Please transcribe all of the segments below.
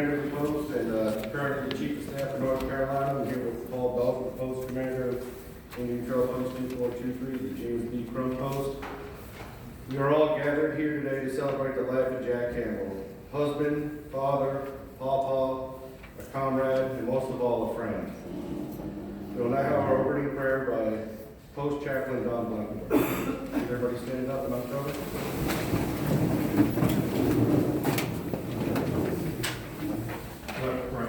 commander of the post and currently the chief of staff for North Carolina. I'm here with Paul Bell, the post commander of Indian Trail Post 2423, the James B. Crump post. We are all gathered here today to celebrate the life of Jack Campbell, husband, father, pawpaw, a comrade, and most of all, a friend. We will now have our opening prayer by Post Chaplain Don Blankenburg. Everybody stand up and uncover. Let's pray.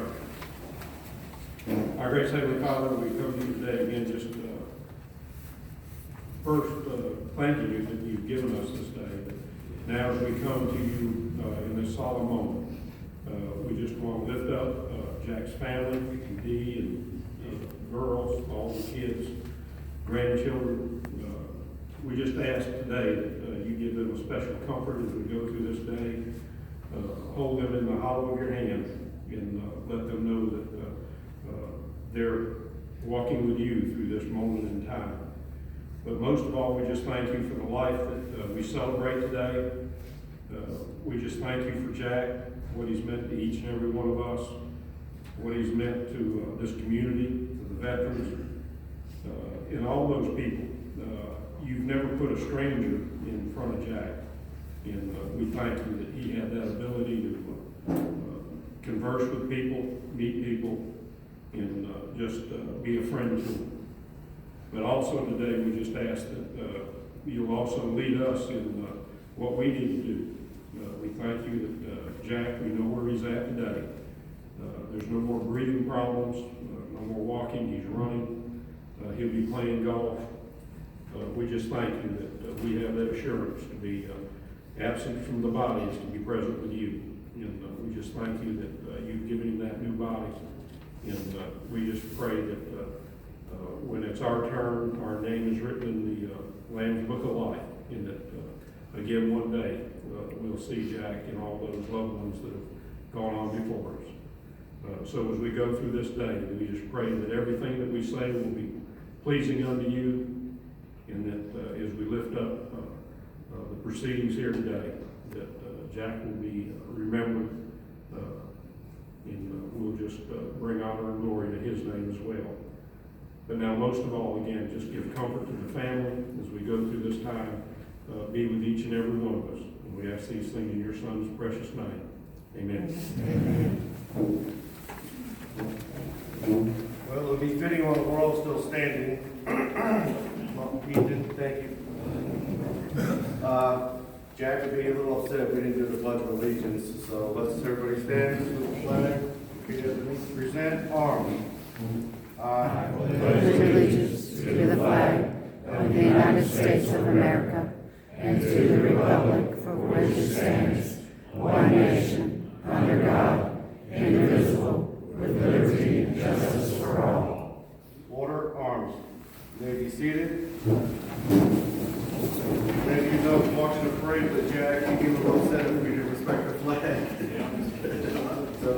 Our gracious Heavenly Father, we come to you today again just first thanking you that you've given us this day. But now as we come to you in this solemn moment, we just want to lift up Jack's family, Dee and girls, all the kids, grandchildren. We just ask today that you give them a special comfort as we go through this day. Hold them in the hollow of your hand and let them know that they're walking with you through this moment in time. But most of all, we just thank you for the life that we celebrate today. We just thank you for Jack, what he's meant to each and every one of us, what he's meant to this community, to the veterans, and all those people. You've never put a stranger in front of Jack, and we thank you that he had that ability to converse with people, meet people, and just be a friend to them. But also today, we just ask that you'll also lead us in what we need to do. We thank you that Jack, we know where he's at today. There's no more breathing problems, no more walking, he's running. He'll be playing golf. We just thank you that we have that assurance to be absent from the body is to be present with you. And we just thank you that you've given him that new body. And we just pray that when it's our turn, our name is written in the Lamb's Book of Life, and that again one day we'll see Jack and all those loved ones that have gone on before us. So as we go through this day, we just pray that everything that we say will be pleasing unto you, and that as we lift up the proceedings here today, that Jack will be remembered, and we'll just bring honor and glory to his name as well. But now, most of all, again, just give comfort to the family as we go through this time. Be with each and every one of us. And we ask these things in your Son's precious name. Amen. Well, it would be fitting while the world's still standing. Ethan, thank you. Jack would be a little upset if we didn't do the Pledge of Allegiance. So let's everybody stand with the flag. Present arms. I pledge allegiance to the flag of the United States of America and to the republic for which it stands, one nation, under God, indivisible, with liberty and justice for all. Order, arms. You may be seated. Many of you know from watching the parade with Jack, he gave a little upset if we didn't respect the flag. So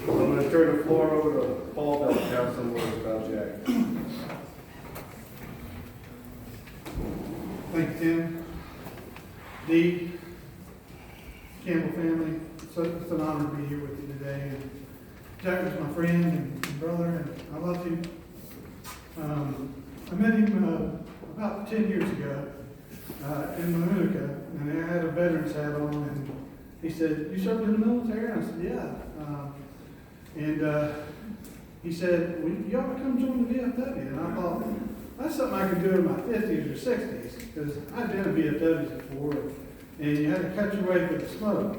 I'm going to turn the floor over to Paul Bell to have some words about Jack. Thank you, Tim. Dee, Campbell family, it's an honor to be here with you today. And Jack was my friend and brother, and I love him. I met him about 10 years ago in Manuka, and I had a veteran's hat on, and he said, "You served in the military?" And I said, "Yeah." He said, "Well, you ought to come join the VFW." And I thought, that's something I could do in my 50s or 60s, because I've been a VFW before, and you had to cut your way through the smoke.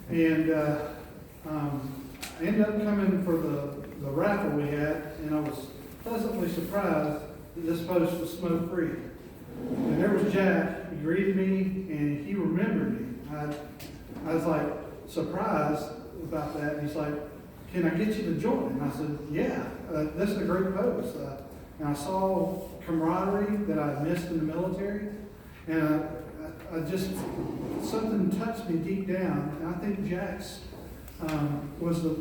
And I ended up coming for the raffle we had, and I was pleasantly surprised that this post was smoke-free. And there was Jack. He greeted me, and he remembered me. I was like surprised about that, and he's like, "Can I get you to join?" And I said, "Yeah, this is a great post." And I saw camaraderie that I missed in the military, and I just, something touched me deep down, and I think Jack's was the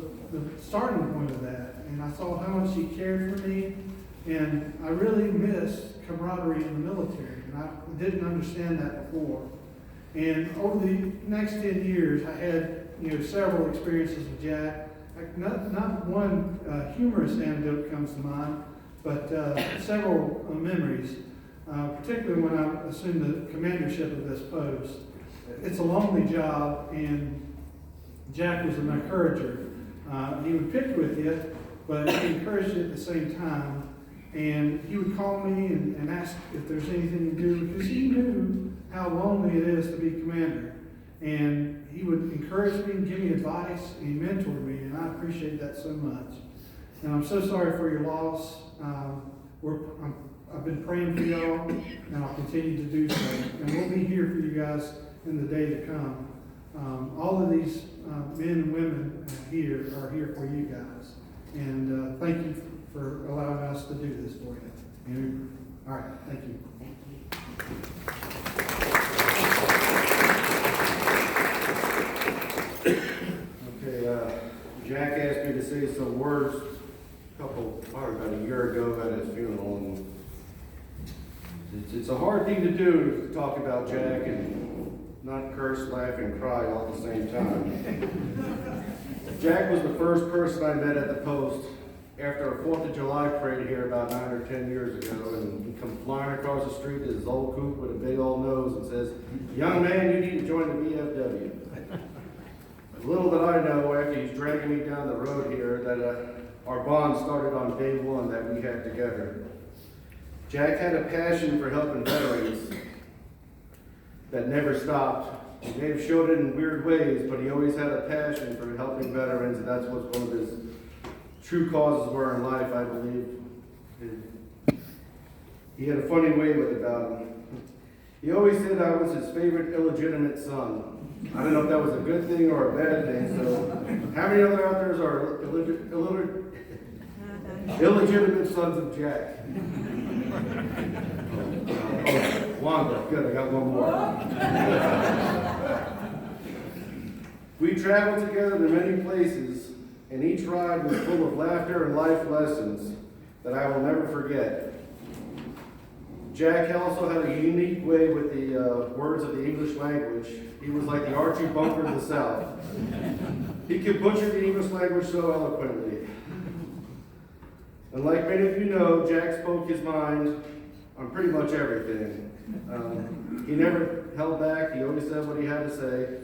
starting point of that. And I saw how much he cared for me, and I really missed camaraderie in the military, and I didn't understand that before. And over the next 10 years, I had several experiences with Jack. Not one humorous anecdote comes to mind, but several memories, particularly when I assumed the commandership of this post. It's a lonely job, and Jack was an encourager. He would pick with you, but he encouraged you at the same time. And he would call me and ask if there's anything to do, because he knew how lonely it is to be commander. And he would encourage me and give me advice, and he mentored me, and I appreciate that so much. And I'm so sorry for your loss. I've been praying for y'all, and I'll continue to do so. And we'll be here for you guys in the day to come. All of these men and women here are here for you guys. And thank you for allowing us to do this for you. And, all right, thank you. Okay, Jack asked me to say some words about a year ago at his funeral, and it's a hard thing to do, to talk about Jack and not curse, laugh, and cry all at the same time. Jack was the first person I met at the post after a 4th of July parade here about 9 or 10 years ago, and he comes flying across the street with his old coupe with a big old nose and says, "Young man, you need to join the VFW." Little did I know, after he's dragging me down the road here, that our bond started on day one that we had together. Jack had a passion for helping veterans that never stopped. He may have showed it in weird ways, but he always had a passion for helping veterans, and that's what one of his true causes were in life, I believe. He had a funny way about him. He always said I was his favorite illegitimate son. I don't know if that was a good thing or a bad thing, so how many other out there are illegitimate sons of Jack? Oh, Wanda, good, I got one more. We traveled together to many places, and each ride was full of laughter and life lessons that I will never forget. Jack also had a unique way with the words of the English language. He was like the Archie Bunker of the South. He could butcher the English language so eloquently. And like many of you know, Jack spoke his mind on pretty much everything. He never held back. He always said what he had to say.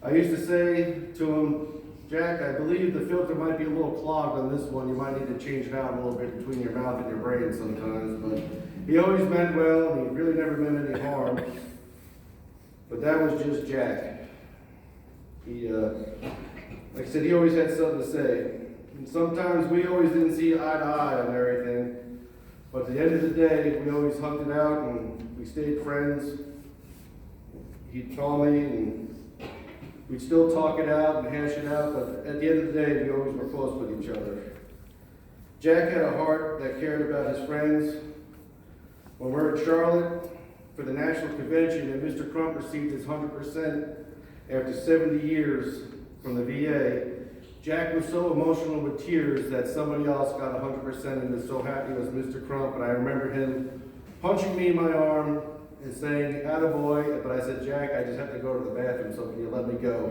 I used to say to him, "Jack, I believe the filter might be a little clogged on this one. You might need to change it out a little bit between your mouth and your brain sometimes." But he always meant well, and he really never meant any harm. But that was just Jack. He, like I said, he always had something to say. And sometimes we always didn't see eye to eye on everything. But at the end of the day, we always hugged it out, and we stayed friends. He'd call me, and we'd still talk it out and hash it out, but at the end of the day, we always were close with each other. Jack had a heart that cared about his friends. When we were in Charlotte for the National Convention, and Mr. Crump received his 100% after 70 years from the VA, Jack was so emotional with tears that somebody else got 100% and was so happy it was Mr. Crump, and I remember him punching me in my arm and saying, "Attaboy," but I said, "Jack, I just have to go to the bathroom, so can you let me go?"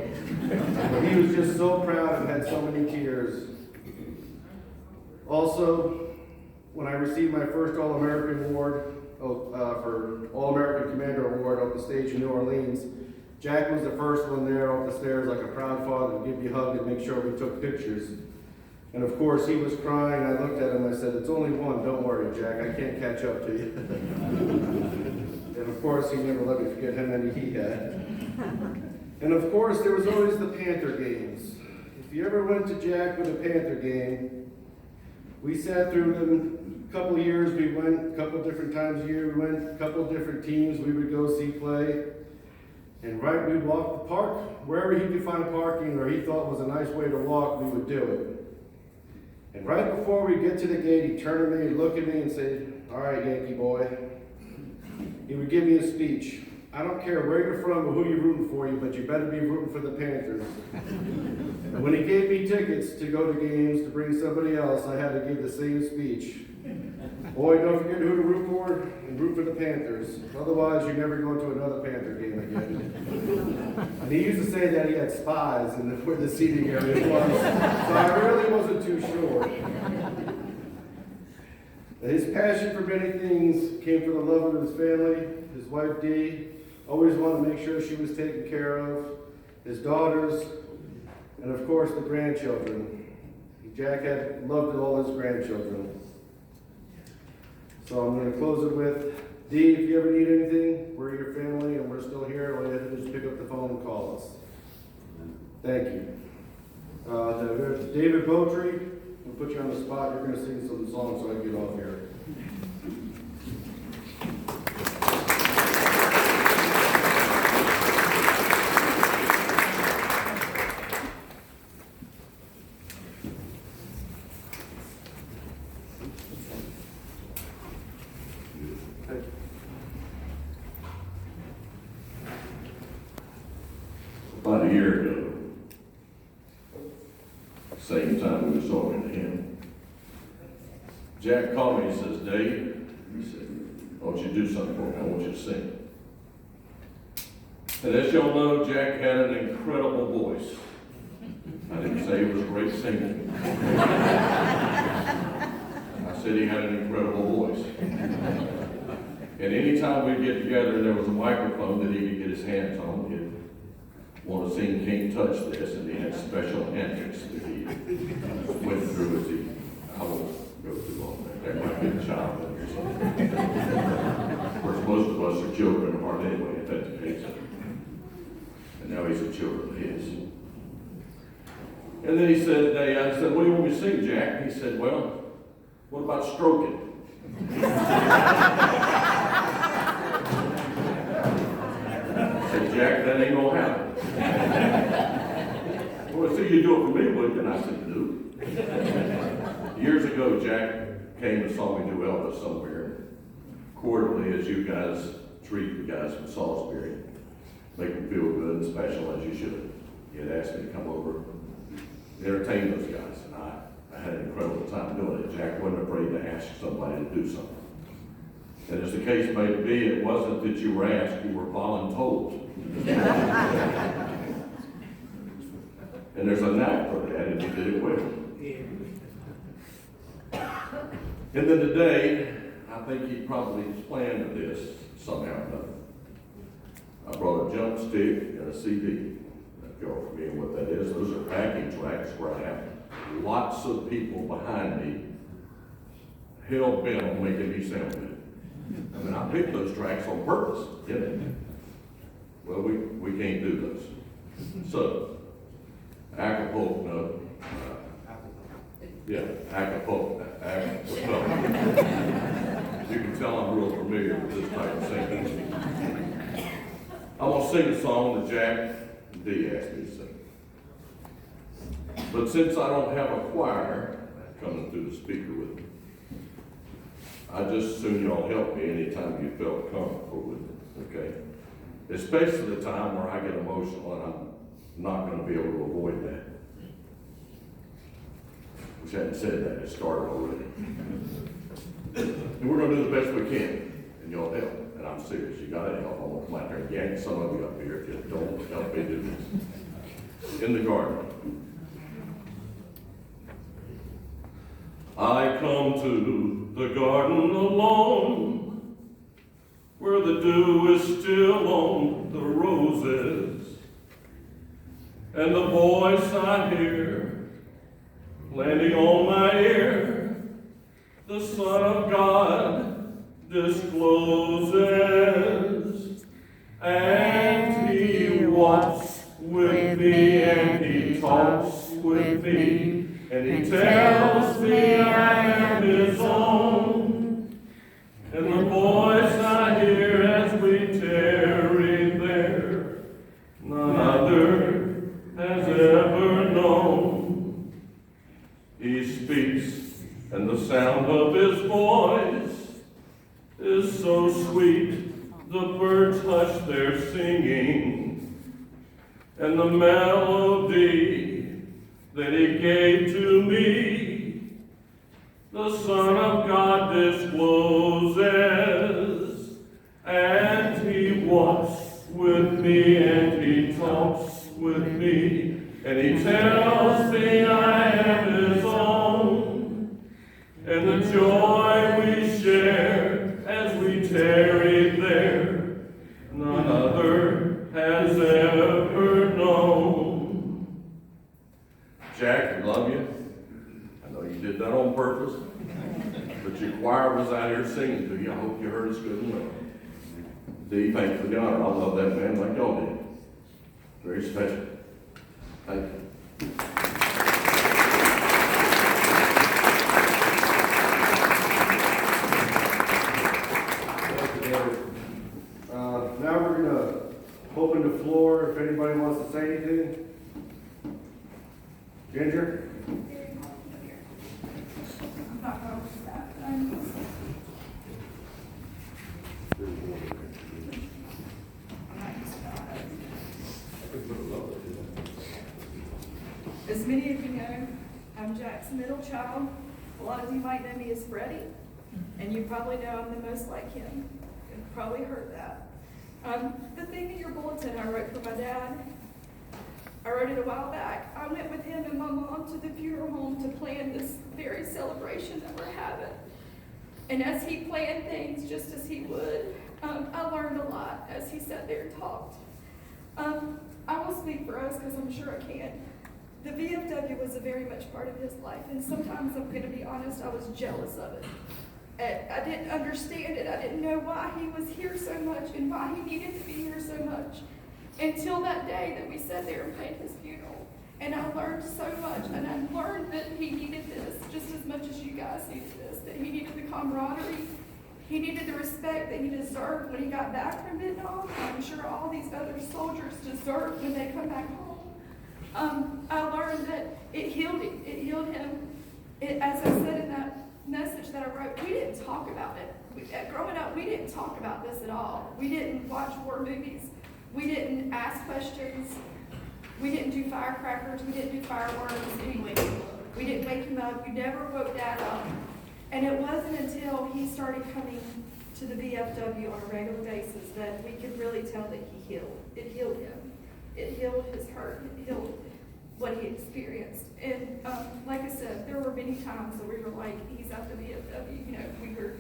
But he was just so proud and had so many tears. Also, when I received my first All-American Award, for All-American Commander Award off the stage in New Orleans, Jack was the first one there off the stairs like a proud father to give me a hug and make sure we took pictures. And of course, he was crying. I looked at him, I said, "It's only one, don't worry, Jack, I can't catch up to you." And of course, he never let me forget how many he had. And of course, there was always the Panther games. If you ever went to Jack with a Panther game, we sat through them. A couple of years we went, a couple different times a year we went, a couple different teams we would go see play. And we'd walk the park, wherever he could find parking or he thought was a nice way to walk, we would do it. And right before we get to the gate, he'd turn to me and look at me and say, "All right, Yankee boy." He would give me a speech. "I don't care where you're from or who you're rooting for, but you better be rooting for the Panthers." And when he gave me tickets to go to games to bring somebody else, I had to give the same speech. Boy, don't forget who to root for, and root for the Panthers. Otherwise, you never go to another Panther game again. And he used to say that he had spies in where the seating area was, so I really wasn't too sure. His passion for many things came from the love of his family. His wife, Dee, always wanted to make sure she was taken care of. His daughters, and of course, the grandchildren. Jack had loved all his grandchildren. So I'm going to close it with, Dee, if you ever need anything, we're your family and we're still here. All you have to do is pick up the phone and call us. Thank you. David Beautry, we'll put you on the spot. You're going to sing some songs so I can get off here. About a year ago, same time we were talking to him, Jack called me and says, Dave, he said, I want you to do something for me. I want you to sing. And as y'all know, Jack had an incredible voice. I didn't say he was great singing. I said he had an incredible voice. And anytime we'd get together and there was a microphone that he could get his hands on, he'd want to sing Can't Touch This, and he had special antics that he went through as he, I won't go too long there. That might be a child or something. Of course, most of us are children of ours anyway, if that's the case. And now he's a children of his. And then he said, I said, what do you want me to sing, Jack? He said, well, what about stroking? I said, Jack, that ain't gonna happen. Well, so you do it for me, would you? And I said, no. Years ago, Jack came and saw me do Elvis somewhere. Quarterly, as you guys treat the guys from Salisbury, make them feel good and special as you should. He had asked me to come over, entertain those guys, and I had an incredible time doing it. Jack wasn't afraid to ask somebody to do something. And as the case may be, it wasn't that you were asked, you were voluntold. And there's a knack for that, and he did it well. And then today, I think he probably planned this somehow or another. I brought a jump stick and a CD. If y'all are familiar with what that is, those are backing tracks where I have lots of people behind me hell-bent on making me sound good. I mean, I picked those tracks on purpose, didn't I? Well, we can't do those. So, Acapulco, Acapulco. You can tell I'm real familiar with this type of singing. I'm going to sing a song that Jack and Dee asked me to sing. But since I don't have a choir coming through the speaker with me, I just assume y'all help me anytime you felt comfortable with it, okay? Especially the time where I get emotional and I'm not going to be able to avoid that. Which I hadn't said that, it started already. And we're going to do the best we can, and y'all help. And I'm serious, you got to help. I want to come out there and yank some of you up here if you don't help me do this. In the garden. I come to the garden alone, where the dew is still on the roses, and the voice I hear landing on my ear, the Son of God discloses, and he walks with me, and he talks with me, and he tells me I am his own. And the voice I hear as we tarry there, none other has ever known. He speaks, and the sound of his voice is so sweet, the birds hush their singing, and the melody that he gave to me the Son of God discloses, and he walks with me, and he talks with me, and he tells me I am his own, and the joy we share as we tarry there, none other has ever known. Jack, we love you. I know you did that on purpose, but your choir was out here singing to you. I hope you heard us good and well. Dee, thank you for the honor. I love that man like y'all did. Very special. Thank you. Now we're going to open the floor if anybody wants to say anything. Ginger? I'm not going to that. As many of you know, I'm Jack's middle child. A lot of you might know me as Freddie, and you probably know I'm the most like him. You've probably heard that. The thing in your bulletin I wrote for my dad, I wrote it a while back. I went with him and my mom to the funeral home to plan this very celebration that we're having. And as he planned things just as he would, I learned a lot as he sat there and talked. I will speak for us because I'm sure I can. The VFW was a very much part of his life, and sometimes I'm going to be honest, I was jealous of it. I didn't understand it. I didn't know why he was here so much and why he needed to be here so much until that day that we sat there and planned his funeral. And I learned so much, and I learned that he needed this just as much as you guys needed this, that he needed the camaraderie, he needed the respect that he deserved when he got back from Vietnam. I'm sure all these other soldiers deserve when they come back home. I learned that it healed him. It healed him. As I said in that message that I wrote, we didn't talk about it. Growing up, we didn't talk about this at all. We didn't watch war movies. We didn't ask questions. We didn't do firecrackers. We didn't do fireworks. Anyway, we didn't wake him up. We never woke Dad up. And it wasn't until he started coming to the VFW on a regular basis that we could really tell that he healed. It healed him. It healed his hurt. It healed what he experienced. And like I said, there were many times that we were like, he's at the VFW. You know, we were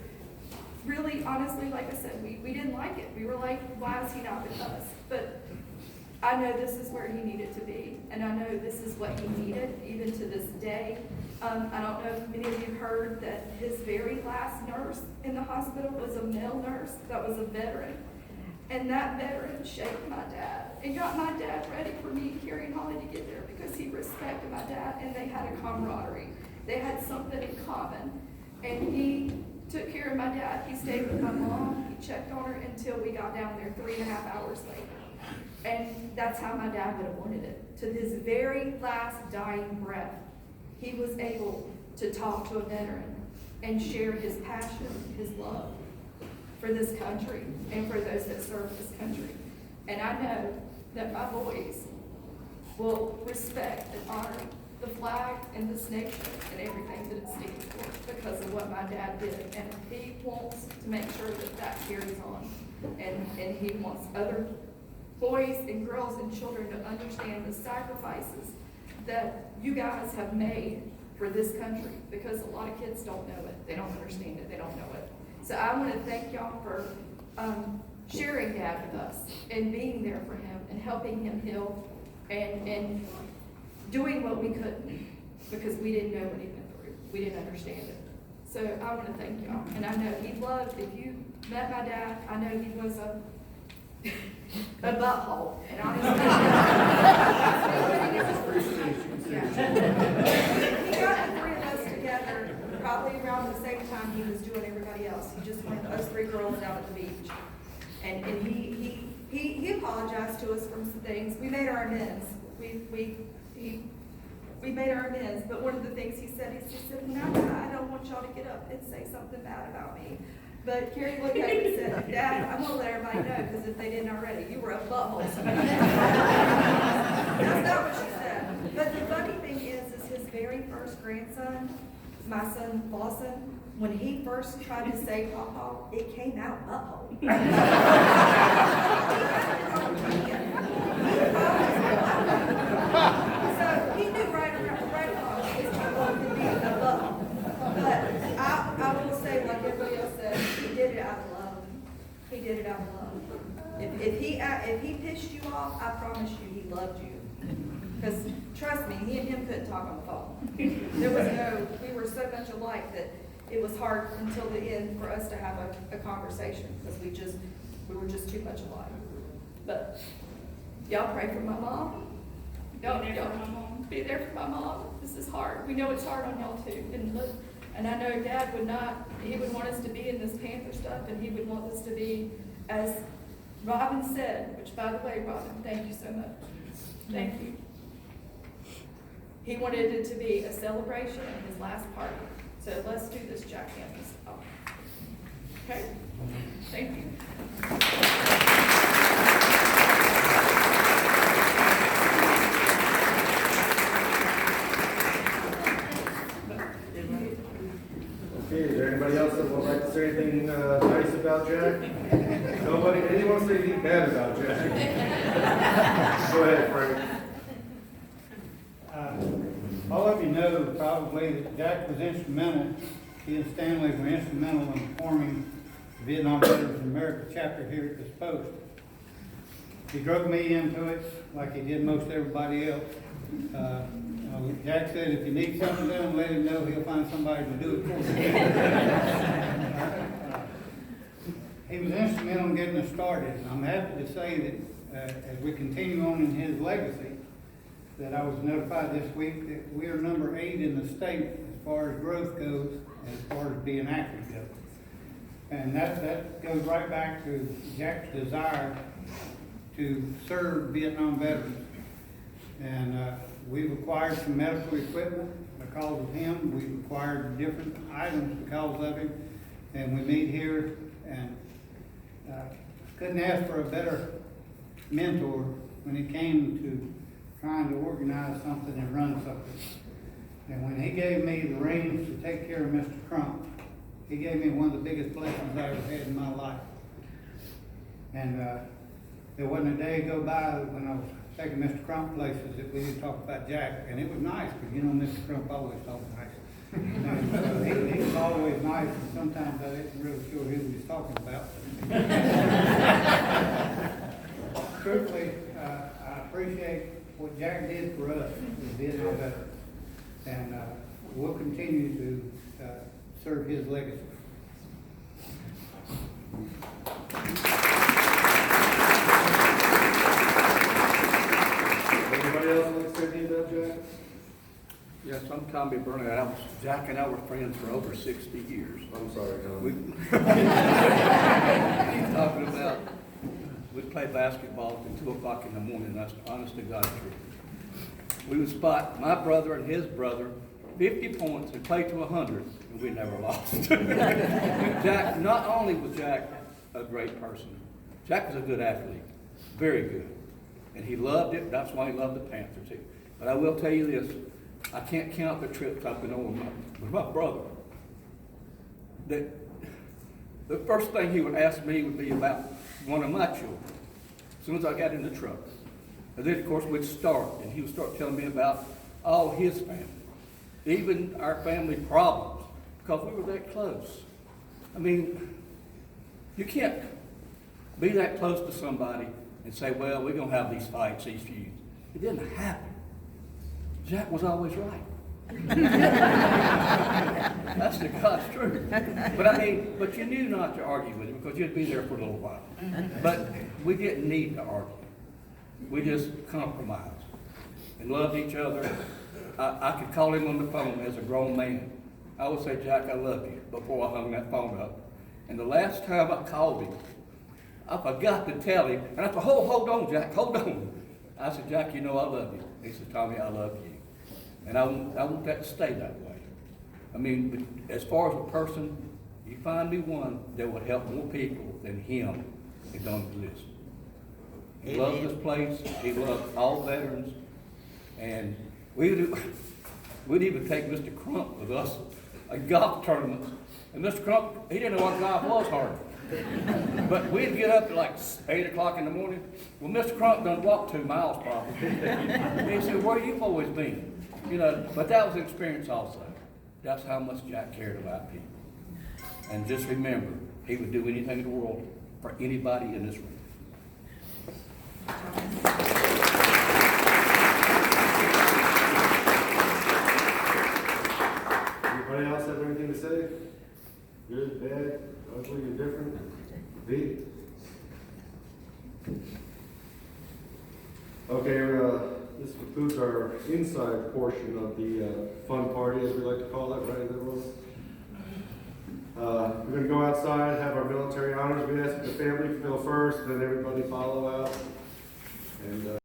really, honestly, like I said, we didn't like it. We were like, why is he not with us? But I know this is where he needed to be, and I know this is what he needed, even to this day. I don't know if many of you heard that his very last nurse in the hospital was a male nurse that was a veteran. And that veteran shaped my dad and got my dad ready for me, Carrie and Holly, to get there because he respected my dad and they had a camaraderie. They had something in common. And he took care of my dad. He stayed with my mom. He checked on her until we got down there 3.5 hours later. And that's how my dad would have wanted it. To his very last dying breath, he was able to talk to a veteran and share his passion, his love for this country and for those that serve this country. And I know that my boys will respect and honor the flag and this nation and everything that it stands for because of what my dad did. And he wants to make sure that that carries on. And he wants other boys and girls and children to understand the sacrifices that you guys have made for this country because a lot of kids don't know it. They don't understand it. They don't know it. So I want to thank y'all for sharing Dad with us and being there for him and helping him heal and doing what we couldn't because we didn't know what he went through. We didn't understand it. So I want to thank y'all. And I know he loved, if you met my dad, I know he was a butthole. And honestly, he got the three of us together probably around the same time he was doing everybody else. He just wanted us three girls down at the beach. And he apologized to us for some things. We made our amends. We made our amends. But one of the things he said, he said, no, I don't want y'all to get up and say something bad about me. But Carrie looked at me and said, Dad, I'm going to let everybody know, because if they didn't already, you were a butthole. That's not what she said. But the funny thing is his very first grandson my son Lawson, when he first tried to say pawpaw, it came out butthole. So he knew right on, it's not going to be a butthole. But I will say, like everybody else said, he did it out of love. He did it out of love. If he pissed you off, I promise you, he loved you. Because trust me, me and him couldn't talk on the phone. We were so much alike that it was hard until the end for us to have a conversation because we were just too much alike. But y'all pray for my mom. Y'all be there for my mom. This is hard. We know it's hard on y'all too. And I know Dad he would want us to be in this Panther stuff, and he would want us to be, as Robin said, which by the way, Robin, thank you so much. Thank you. He wanted it to be a celebration of his last party. So let's do this Jack Campbell stuff. Okay? Thank you. Okay, is there anybody else that would like to say anything nice about Jack? Nobody? Anyone say anything bad about Jack? Go ahead, Frank. All of you know probably that Jack was instrumental, he and Stanley were instrumental in forming the Vietnam Veterans America chapter here at this post. He drug me into it like he did most everybody else. Jack said if you need something done, let him know, he'll find somebody to do it for you. He was instrumental in getting us started, and I'm happy to say that as we continue on in his legacy, that I was notified this week that we are number 8 in the state as far as growth goes, and as far as being active goes. And that goes right back to Jack's desire to serve Vietnam veterans. And we've acquired some medical equipment because of him. We've acquired different items because of him. And we meet here, and couldn't ask for a better mentor when it came to trying to organize something and run something. And when he gave me the reins to take care of Mr. Crump, he gave me one of the biggest blessings I ever had in my life. And there wasn't a day go by when I was taking Mr. Crump places that we didn't talk about Jack. And it was nice, because you know Mr. Crump always talked nice. And so he was always nice, and sometimes I didn't really sure who he was talking about. Truthfully, I appreciate what Jack did for us as Vietnam veterans, and we'll continue to serve his legacy. Anybody else like to say anything about Jack? Yes, I'm Tommy Burnett. Jack and I were friends for over 60 years. I'm sorry, Tom. He's talking about, we'd play basketball till 2 o'clock in the morning. That's honest to God truth. We would spot my brother and his brother 50 points and play to 100, and we never lost. Jack, not only was Jack a great person, Jack was a good athlete, very good. And he loved it. That's why he loved the Panthers. But I will tell you this, I can't count the trips I've been on with my brother. The first thing he would ask me would be about one of my children, as soon as I got in the truck. And then, of course, we'd start, and he would start telling me about all his family, even our family problems, because we were that close. I mean, you can't be that close to somebody and say, well, we're going to have these fights, these feuds. It didn't happen. Jack was always right. That's the God's truth. But you knew not to argue with him because you'd be there for a little while. But we didn't need to argue. We just compromised and loved each other. I could call him on the phone as a grown man. I would say, Jack, I love you, before I hung that phone up. And the last time I called him, I forgot to tell him, and I said, hold on, Jack, hold on. I said, Jack, you know I love you. He said, Tommy, I love you. And I want that to stay that way. I mean, as far as a person, you find me one that would help more people than him, it don't exist. He loved this place. He loved all veterans. And we'd even take Mr. Crump with us golf tournaments. And Mr. Crump, he didn't know what golf was hardly. But we'd get up at like 8 o'clock in the morning. Well, Mr. Crump done walked 2 miles probably. And he said, where you boys been? You know, but that was an experience also. That's how much Jack cared about people. And just remember, he would do anything in the world for anybody in this room. Anybody else have anything to say? Good, bad, ugly, indifferent? B? Okay, this concludes our inside portion of the fun party, as we like to call it, right, everyone? We're going to go outside, have our military honors. We ask the family to go first, then everybody follow out. And